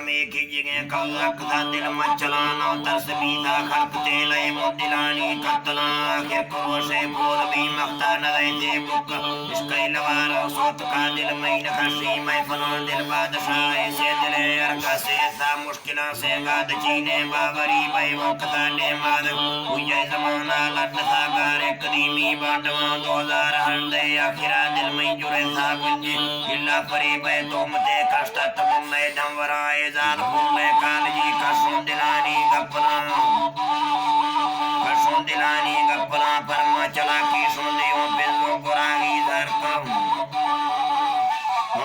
में कीजिए कौरक था दिल मचलाना तरस बीता खल्क तेले मुदिलानी कत्ला आखिर करो से बोल भी मख्ता न रहते बुक इसके लवारा सोत का दिल में न खशी मैं फना दिल बादशाह से दिले अरका से था मुश्किला से गाद चीने बाबरी भाई वक्ता ने माद हुए जमाना लड़ था गारे कदीमी बाटवा 2000 हंदे आखिरा दिल में जुड़े था गुंजी इल्ला परी बे तोमते कष्ट तम में धमवराए जाल फुल्ले कालजी कसुन दिलानी गप्पला परमा चला की सुंदियों बिल्लो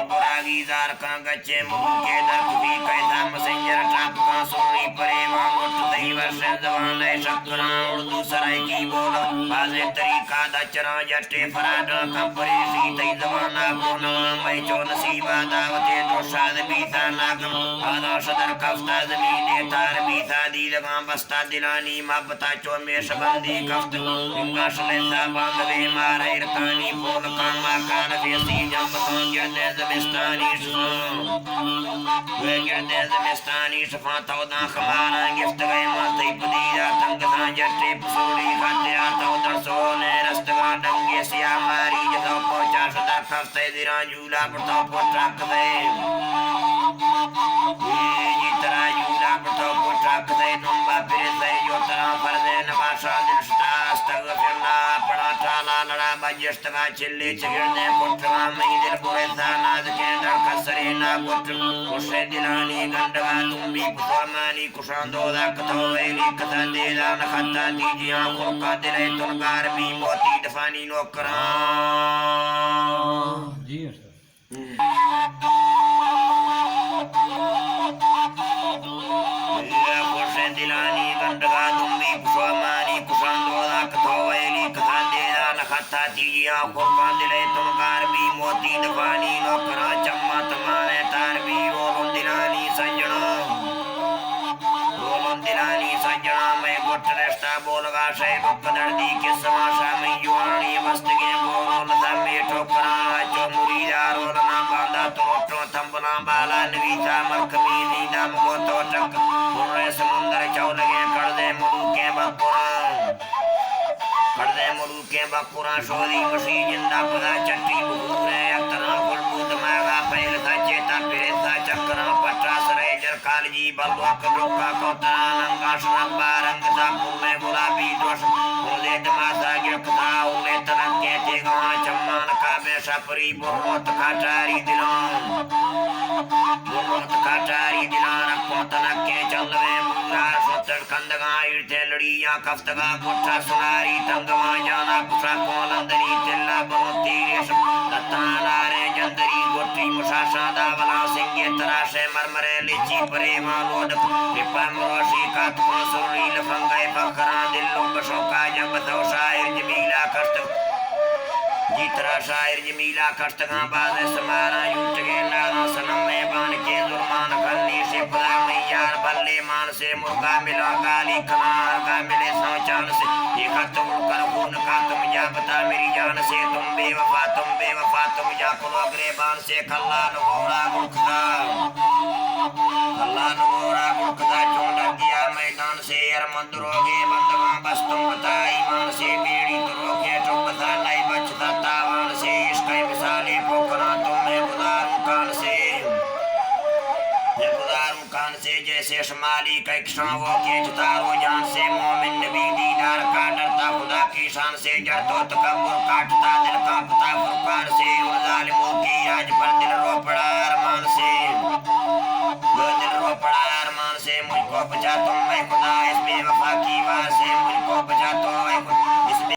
बुरागी जार का गच्चे मुके दर भी कैसा मसेंजर टाप का सोनी परे वांगुट दही वर्ष जवान शक्करा उर्दू सराय की बोल बाजे तरीका दचरा जट्टे फराड कंपरी सीते जमाना कोना मैं जो नसीबा दावते दोषाद बीता नागम आना सदर कफ्ता जमीने तार बीता दी लगा बस्ता दिलानी मबता चो में शबंदी कफ्त इंगाश लेता बांगवे मारे रकानी बोल कामा कान फेसी जंब संगे जमिस्तानी वे गिरदे जमिस्तानी शफा तौदा खमाना गिफ्ट गए माते पदीरा तंग था जट्टे पसोड़ी खाते आता उधर सोने रस्तगा डंगे सिया मारी जदो पहुंचा सदा खफ्ते दिरा झूला पड़ता पोट्रक दे ये तरह झूला पड़ता पोट्रक दे नुम्बा फिर दे जो तरह फर्दे नवाशा दिल अस्तगफिरुल्लाह पड़ा टाला लड़ा बजस्तगा चिल्ली चिगिरने पोट्रवा मई दिल बुरे था नाज के डर कसरे ना पोट्र उसे दिलानी गंडवा तुम्बी पुतवामानी कुशांदो दा कथोएली कथा देदा नखता दीजिया खुरका दिले तुनकार भी मोती दफानी नौकरा जी सर दिलानी गंडवा तुम्बी पुतवामानी कुशांदो दा कथोएली कथा देदा नखता दीजिया खुरका दिले तुनकार भी मोती दफानी नौकरा चम्मा तमाने तार भी रोलन दिलानी सजना मैं गुट रेस्ता बोलगा शे बुक दर्दी के समाशा में युवानी वस्तगे बोल दा में ठोकरा जो मुरीदा रोलना बांधा तो थंबना बाला नवीता मरकमी नीदा मो तो टक मुरे समुंदर चौलगे कर दे मुरु के बपुरा शोरी मसी जिंदा पदा चट्टी बुरे अतना फुलबूद मागा पहल था चेता फिरे था चक्रा पट्रा सरेजर कालजी बलवा कदुका कोता नंगाश नंबा रंग था फुले गुलाबी दोष मुझे दमासा गिरकता उले तरंग के तेगा चम्मान का बेशा परी बहुत काटारी दिलान रखो तनक के चलवे मुरा सोतर कंदगा इर्थे लड़िया कफ्तगा गुट्ठा सुनारी तंगवा जाना कुसा कोलंदरी तिल्ला बहुती रेशम तत्तानारे जंदरी गोटी मुसाशा दावला सिंगे तराशे मरमरे लिची परे मालोड पिपा मरोशी कातमा सुरी लफंगाई बखरा दिल्लो बशोका जब तो शायर जमीला कष्ट जितरा शायर जमीला कष्टगा बाज समारा युट के नाना सनम में बान के जुर्मान खन्नी से खुदा में यार बल्ले मान से मुर्गा मिला गाली कनार का मिले सौचान से ये खत्म कर खून का तुम जा बता मेरी जान से तुम बेवफा तुम जा कुलो ग्रेबान से कल्ला नगोरा गुड़खदा चोंडा दिया मैदान से यार मंदरोगे बंदवा बस तुम बता ईमान से बेड़ी तुरोगे चुप बता नहीं बचता तावान से इसका मिसाले पोखरा तुम्हें बुदारू कान से जैसे शमाली कैक्षावों के जतारो जान से मोमिन नबी दीदार का डरता खुदा की शान से जड़तो तकब्बुर काटता दिल कांपता फुरकान से उन जालिमों की आज पर दिल रो पड़ा अरमान से मुझको बचा तुम मैं खुदा इस बेवफा की वार से मुझको बचा तो